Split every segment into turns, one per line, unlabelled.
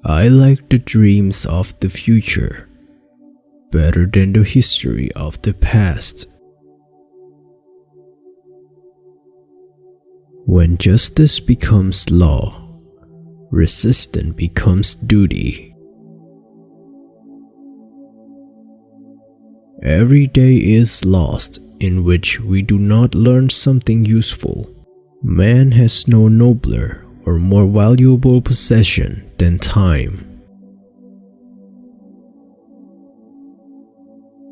I like the dreams of the future better than the history of the past. When justice becomes law, resistance becomes duty. Every day is lost in which we do not learn something useful. Man has no nobler or more valuable possession than time.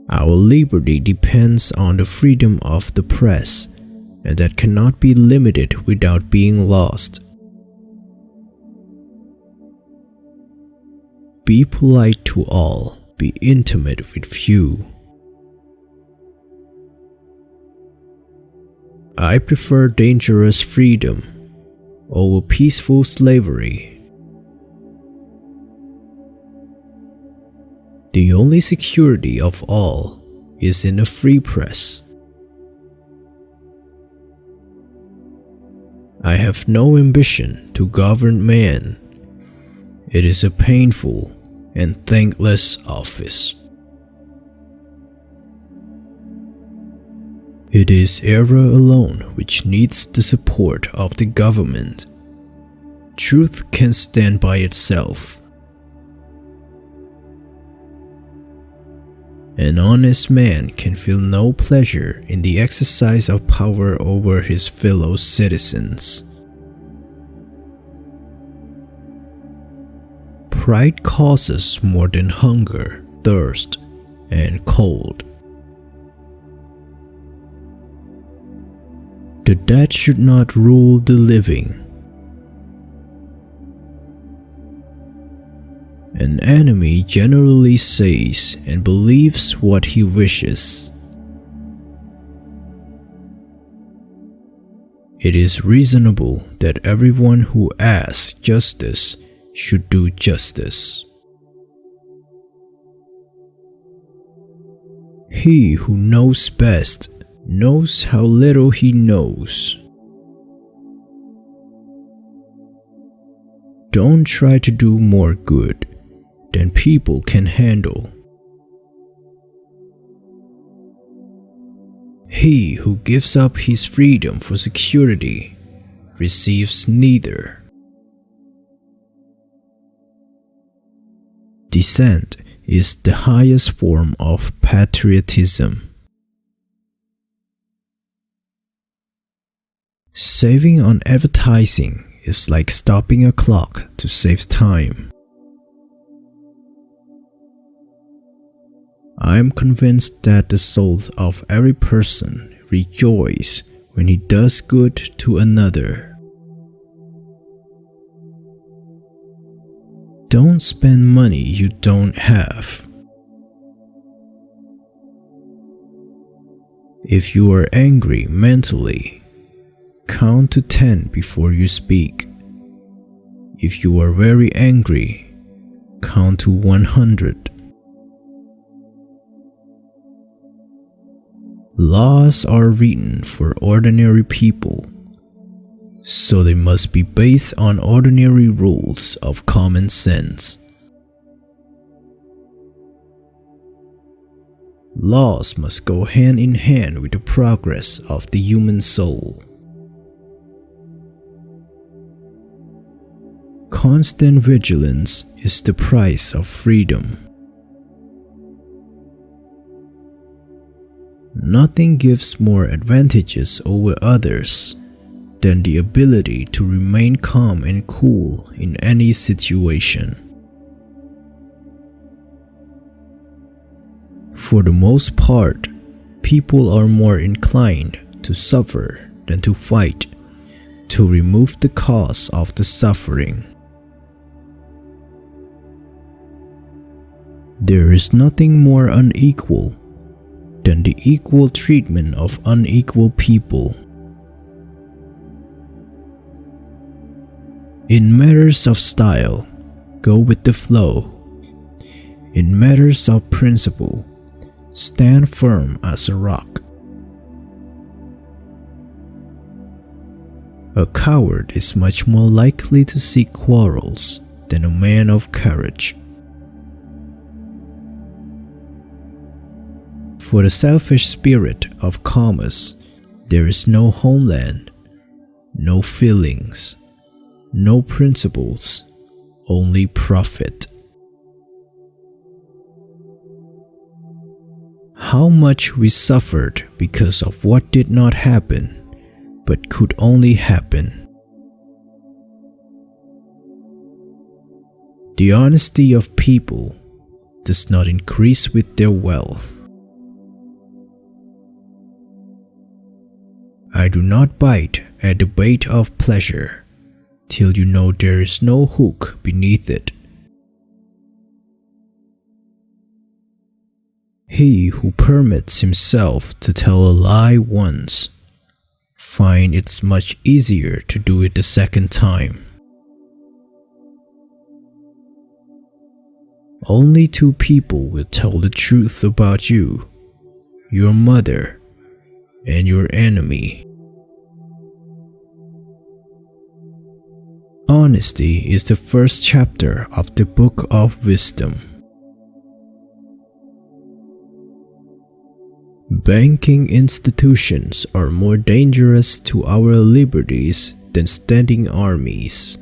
Our liberty depends on the freedom of the press, and that cannot be limited without being lost. Be polite to all, be intimate with few. I prefer dangerous freedom over peaceful slavery. The only security of all is in a free press. I have no ambition to govern man. It is a painful and thankless office. It is error alone which needs the support of the government. Truth can stand by itself. An honest man can feel no pleasure in the exercise of power over his fellow citizens. Pride causes more than hunger, thirst, and cold. The dead should not rule the living. An enemy generally says and believes what he wishes. It is reasonable that everyone who asks justice should do justice. He who knows best knows how little he knows. Don't try to do more good than people can handle. He who gives up his freedom for security receives neither. Dissent is the highest form of patriotism. Saving on advertising is like stopping a clock to save time. I am convinced that the souls of every person rejoice when he does good to another. Don't spend money you don't have. If you are angry mentally, count to 10 before you speak. If you are very angry, count to 100. Laws are written for ordinary people, so they must be based on ordinary rules of common sense. Laws must go hand in hand with the progress of the human soul. Constant vigilance is the price of freedom. Nothing gives more advantages over others than the ability to remain calm and cool in any situation. For the most part, people are more inclined to suffer than to fight, to remove the cause of the suffering. There is nothing more unequal than the equal treatment of unequal people. In matters of style, go with the flow. In matters of principle, stand firm as a rock. A coward is much more likely to seek quarrels than a man of courage. For the selfish spirit of commerce, there is no homeland, no feelings, no principles, only profit. How much we suffered because of what did not happen, but could only happen. The honesty of people does not increase with their wealth. I do not bite at the bait of pleasure till you know there is no hook beneath it. He who permits himself to tell a lie once finds it's much easier to do it the second time. Only two people will tell the truth about you, your mother and your enemy. Honesty is the first chapter of the Book of Wisdom. Banking institutions are more dangerous to our liberties than standing armies.